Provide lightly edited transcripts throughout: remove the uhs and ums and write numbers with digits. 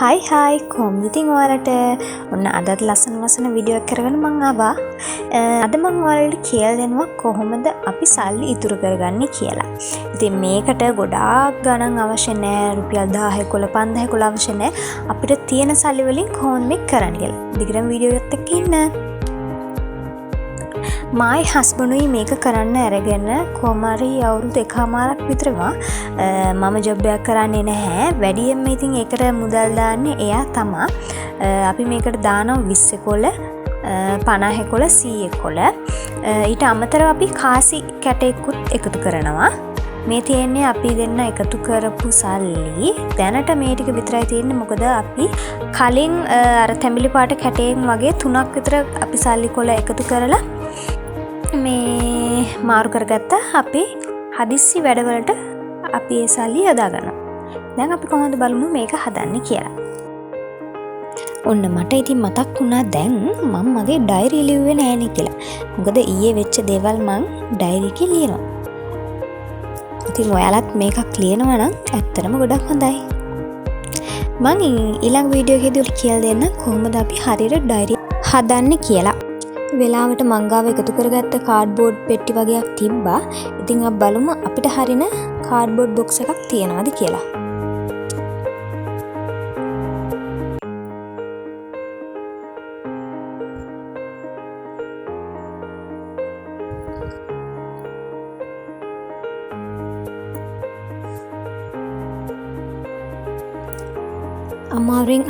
Hai කොහොමද ඉතින් ඔයාලට ඔන්න අදත් ලස්සන වීඩියෝ එකක් කරගෙන මම ආවා. අද මම ඔයාලට කියලා දෙනවා කොහොමද අපි සල්ලි ඉතුරු කරගන්නේ කියලා. ඉතින් මේකට ගොඩාක් ගණන් අවශ්‍ය නැහැ. රුපියල් 1000 1500 අවශ්‍ය නැහැ. අපිට තියෙන සල්ලි වලින් කොහොමද මේක කරන්න කියලා. දිගටම වීඩියෝ එකත් එක්ක ඉන්න. my husband මේක කරන්න අරගෙන කොමාරි අවුරුදු 1මාරක් විතරවා මම ජොබ් එකක් කරන්නේ නැහැ. වැඩියෙන්ම ඉතින් ඒකට මුදල් දාන්නේ එයා තමයි. අපි මේකට දානවා 20 කොළ 50 කොළ 100 කොළ. ඊට අමතරව අපි කාසි කැටයකුත් එකතු කරනවා. මේ තියෙන්නේ අපි දෙන්න එකතු කරපු සල්ලි. දැනට මේ ටික විතරයි තියෙන්නේ. මොකද අපි කලින් අර තැඹිලි පාට කැටයෙන් වගේ 3ක් විතර අපි සල්ලි කොළ එකතු කරලා මේ මාරු කරගත්තා. අපි හදිස්සි වැඩවලට අපි ඒ සල්ලි යොදා ගන්නවා. දැන් අපි කොහොමද බලමු මේක හදන්නේ කියලා. ඔන්න මට ඉතින් මතක් වුණා දැන් මම මගේ ඩයරි ලිව්වේ නෑනේ කියලා. මොකද ඊයේ වෙච්ච දේවල් මං ඩයරි එකේ ලියනවා. ඉතින් ඔයාලත් මේකක් ලියනවා නම් ඇත්තටම ගොඩක් හොඳයි. මං ඊළඟ වීඩියෝ එකේදී කියලා දෙන්න කොහොමද අපි හරියට ඩයරි හදන්නේ කියලා. වෙලාවට මංගාව එකතු කරගත්ත කාඩ්බෝඩ් පෙට්ටි වගේක් තිබ්බා. ඉතින් අපි බලමු අපිට හරින කාඩ්බෝඩ් බොක්ස් එකක් තියනවාද කියලා.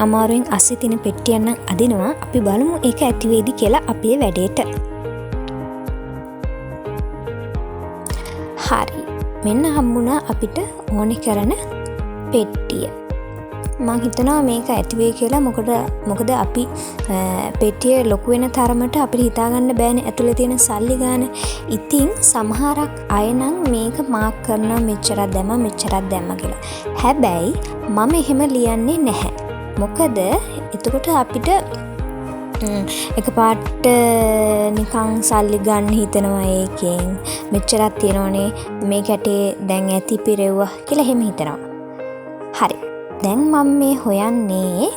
අමාරුවෙන් අස්සේ තියෙන පෙට්ටියක් නම් අදිනවා. අපි බලමු ඒක ඇති වේද කියලා අපේ වැඩේට. හරි. මෙන්න හම්බුණා අපිට ඕනේ කරන පෙට්ටිය. මම හිතනවා මේක ඇති වෙයි කියලා. මොකද අපි පෙට්ටිය ලොකු වෙන තරමට අපිට හිතා ගන්න බෑනේ ඇතුලේ තියෙන සල්ලි ගාන. ඉතින් සමහරක් අය නම් මේක මාක් කරනවා මෙච්චරක් දැම්මා කියලා. හැබැයි මම එහෙම ලියන්නේ නැහැ. මොකද එතකොට අපිට එකපාරට නිකන් සල්ලි ගන්න හිතනවා. ඒකෙන් මෙච්චරක් තියෙනවනේ මේ කැටේ දැන් ඇති පිරෙව්වා කියලා එහෙම හිතනවා. හරි. දැන් මම මේ හොයන්නේ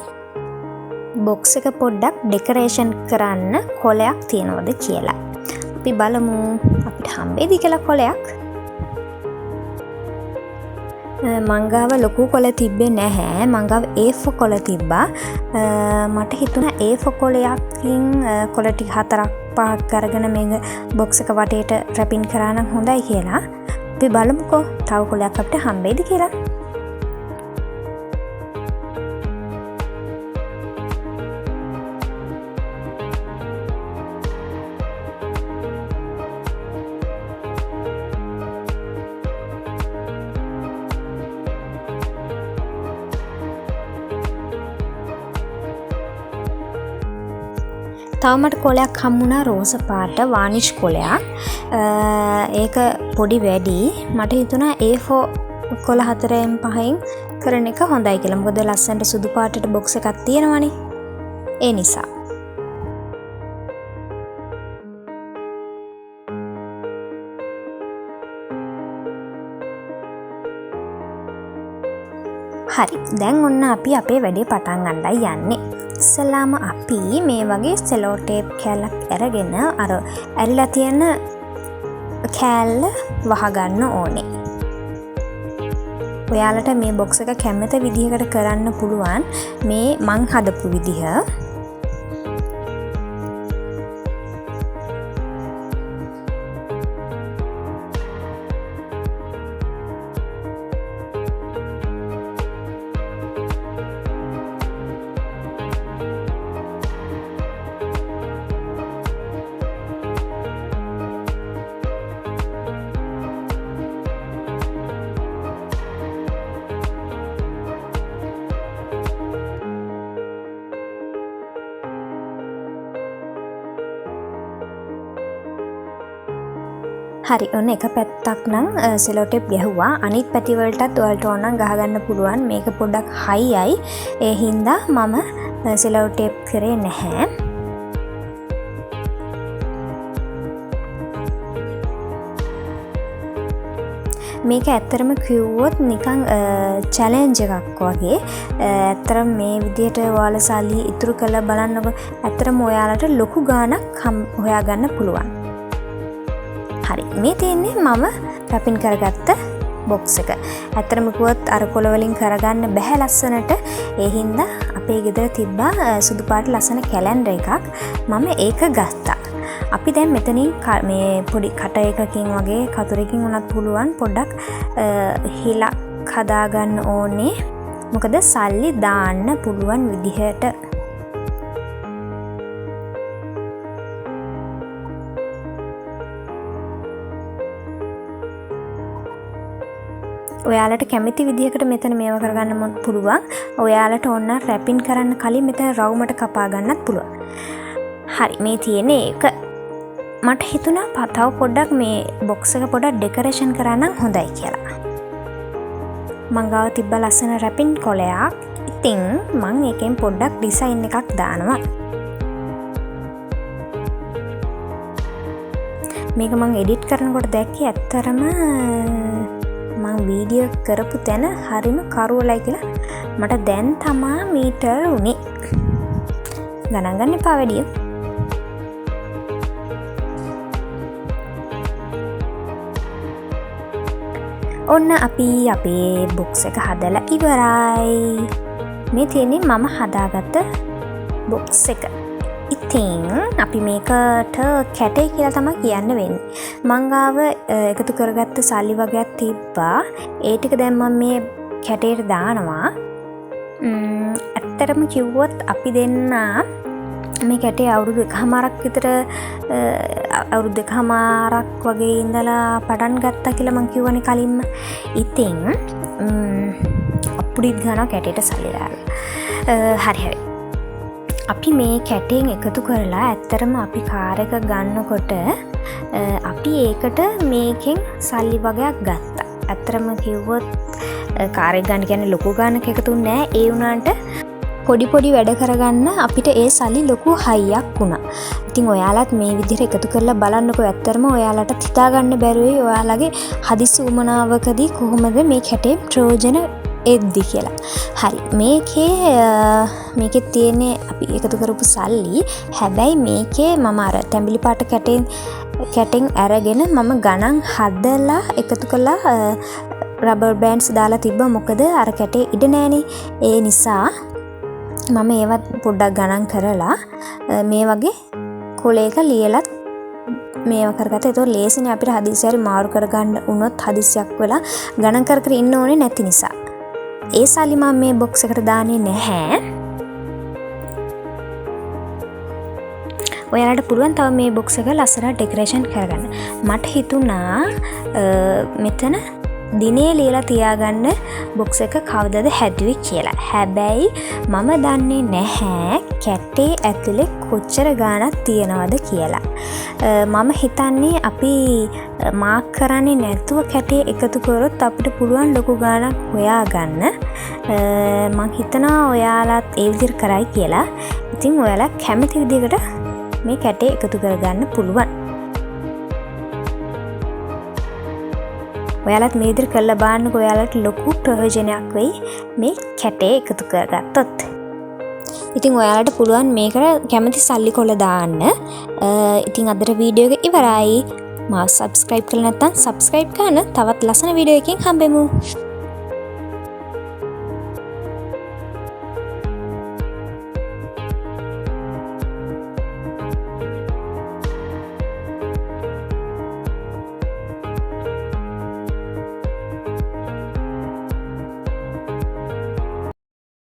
බොක්ස් එක පොඩ්ඩක් ඩෙකරේෂන් කරන්න කොලයක් තියනවද කියලා. අපි බලමු අපිට හම්බෙයිද කියලා කොලයක්. මංගාව ලොකු කොළ තිබ්බේ නැහැ. මංගාව A4 කොළ තිබ්බා. මට හිතුණා A4 කොළයකින් කොළ ටික 4-5ක් අරගෙන මේක බොක්ස් එක වටේට රැපින් කරා නම් හොඳයි කියලා. අපි බලමුකෝ තව කොළයක් අපිට හම්බෙයිද කියලා. තවමට කොලයක් හම්බුණා රෝස පාට වානිෂ් කොලයක්. ඒක පොඩි වැඩි. මට හිතුණා A4 කොළ 4න් 5න් කරන එක හොඳයි කියලා. මොකද ලස්සනට සුදු පාටට බොක්ස් එකක් තියෙනවනේ. ඒ නිසා. හරි. දැන් ඔන්න අපි අපේ වැඩේ පටන් ගන්නයි යන්නේ. ඉස්සලාම අපි මේ වගේ සෙලෝ ටේප් කෑල්ලක් අරගෙන අර ඇරිලා තියෙන කෑල්ල වහගන්න ඕනේ. ඔයාලට මේ බොක්ස් එක කැමති විදිහකට කරන්න පුළුවන්. මේ මං හදපු විදිහ. හරි. ඔන්න එක පැත්තක් නම් සෙලෝ ටේප් ගැහුවා. අනිත් පැති වලටත් ඔයාලට ඕන නම් ගහගන්න පුළුවන්. මේක පොඩ්ඩක් හයියි. ඒ හින්දා මම සෙලෝ ටේප් කරේ නැහැ. මේක ඇත්තරම කිව්වොත් නිකන් චැලෙන්ජ් එකක් වගේ. ඇත්තරම මේ විදියට ඔයාලා සල්ලි ඉතුරු කරලා බලන්නකො. ඇත්තරම ඔයාලට ලොකු ගාණක් හොයාගන්න පුළුවන්. හරි. මේ තියෙන්නේ මම රැපින් කරගත්ත බොක්ස් එක. ඇත්තරම කිව්වොත් අර කොළ වලින් කරගන්න බැහැ ලස්සනට. ඒ හින්දා අපේ ගෙදර තිබ්බා සුදු පාට ලස්සන කැලෙන්ඩර් එකක්. මම ඒක ගත්තා. අපි දැන් මෙතනින් මේ පොඩි කට එකකින් වගේ කතුරකින් උනත් පුළුවන් පොඩ්ඩක් හිලක් හදාගන්න ඕනේ. මොකද සල්ලි දාන්න පුළුවන් විදිහට. ඔයාලට කැමති විදිහකට මෙතන මේව කරගන්න පුළුවන්. ඔයාලට ඕන රැපින් කරන්න කලින් මෙතන රවුමට කපා ගන්නත් පුළුවන්. හරි, මේ තියෙන්නේ ඒක. මට හිතුණා තව පොඩ්ඩක් මේ බොක්ස් එක පොඩ්ඩක් ඩෙකොරේෂන් කරන්න හොඳයි කියලා. මං ගාව තිබ්බ ලස්සන රැපින් කොලයක්. ඉතින් මං ඒකෙන් පොඩ්ඩක් ඩිසයින් එකක් දානවා. මේක මං එඩිට් කරනකොට දැක්කේ ඇත්තරම මං වීඩියෝ කරපු තැන හරිම කරුවලයි කියලා මට දැන් තමා මීටර් උනේ. ගණන් ගන්න එපා වැඩිය. ඔන්න අපි අපේ බොක්ස් එක හදලා ඉවරයි. මේ තියෙන්නේ මම හදාගත්ත බොක්ස් එක. ඉතින් අපි මේකට කැටේ කියලා තමයි කියන්න වෙන්නේ. මං ගාව එකතු කරගත්ත සල්ලි වගේක් තිබ්බා. ඒ ටික දැන් මම මේ කැටේට දානවා. ඇත්තටම කිව්වොත් අපි දෙන්න මේ කැටේ අවුරුදු 1කමාරක් විතර අවුරුදු 2කමාරක් වගේ ඉඳලා පටන් ගත්තා කියලා මං කිව්වනේ කලින්ම. ඉතින් අපුඩිත් ගානවා කැටේට සල්ලි දාලා. හරි. අපි මේ කැටෙන් එකතු කරලා ඇත්තරම අපි කාර් එක ගන්නකොට අපි ඒකට මේකෙන් සල්ලි වගේක් ගත්තා. ඇත්තරම කිව්වොත් කාර් එක ගන්න කියන්නේ ලොකු ගාණක් එකතු නෑ. ඒ වුණාට පොඩි පොඩි වැඩ කරගන්න අපිට ඒ සල්ලි ලොකු හයියක් වුණා. ඉතින් ඔයාලත් මේ විදිහට එකතු කරලා බලන්නකෝ. ඇත්තරම ඔයාලට හිතා ගන්න බැරි වෙයි ඔයාලගේ හදිසි උමනාවකදී කොහොමද මේ කැටේ ප්‍රයෝජන එද්දි කියලා. හරි, මේකේ තියෙන්නේ අපි එකතු කරපු සල්ලි. හැබැයි මේකේ මම අර තැඹිලි පාට කැටෙන් අරගෙන මම ගණන් හදලා එකතු කළා. රබර් බෑන්ඩ්ස් දාලා තිබ්බා. මොකද අර කැටේ ඉඩ නෑනේ. ඒ නිසා මම ඒවත් පොඩ්ඩක් ගණන් කරලා මේ වගේ කොලයක ලියලත් මේව කරගත්තා. ඒතකොට ලේසිනේ අපිට හදිස්සිය හරි මාරු කරගන්න වුණොත් හදිස්සියක් වෙලා ගණන් කර ඉන්න ඕනේ නැති නිසා. ඒ සල්ලි මම මේ බොක්ස් එකට දාන්නේ නැහැ. ඔයාලට පුළුවන් තව මේ බොක්ස් එක ලස්සනට ඩෙකොරේෂන් කරගන්න. මට හිතුණා මෙතන දිනේ ලියලා තියාගන්න බොක්ස් එක කවදද හැදුවේ කියලා. හැබැයි මම දන්නේ නැහැ කැටේ ඇතුලේ කොච්චර ගාණක් තියනවද කියලා. මම හිතන්නේ අපි මාක් කරන්නේ නැතුව කැටේ එකතු කරොත් අපිට පුළුවන් ලොකු ගාණක් හොයාගන්න. මම හිතනවා ඔයාලත් ඒ විදිහට කරයි කියලා. ඉතින් ඔයාලා කැමති විදිහකට මේ කැටේ එකතු කරගන්න පුළුවන්. ඔයාලත් මේ විදිහට කරලා බලන්නකෝ. ඔයාලට ලොකු ප්‍රයෝජනයක් වෙයි මේ කැටේ එකතු කරගත්තොත්. ඉතින් ඔයාලට පුළුවන් මේකට කැමති සල්ලි කොළ දාන්න. ඉතින් අදට වීඩියෝ එක ඉවරයි. මාව subscribe කරලා නැත්නම් subscribe කරන්න. තවත් ලස්සන වීඩියෝ එකකින් හම්බෙමු.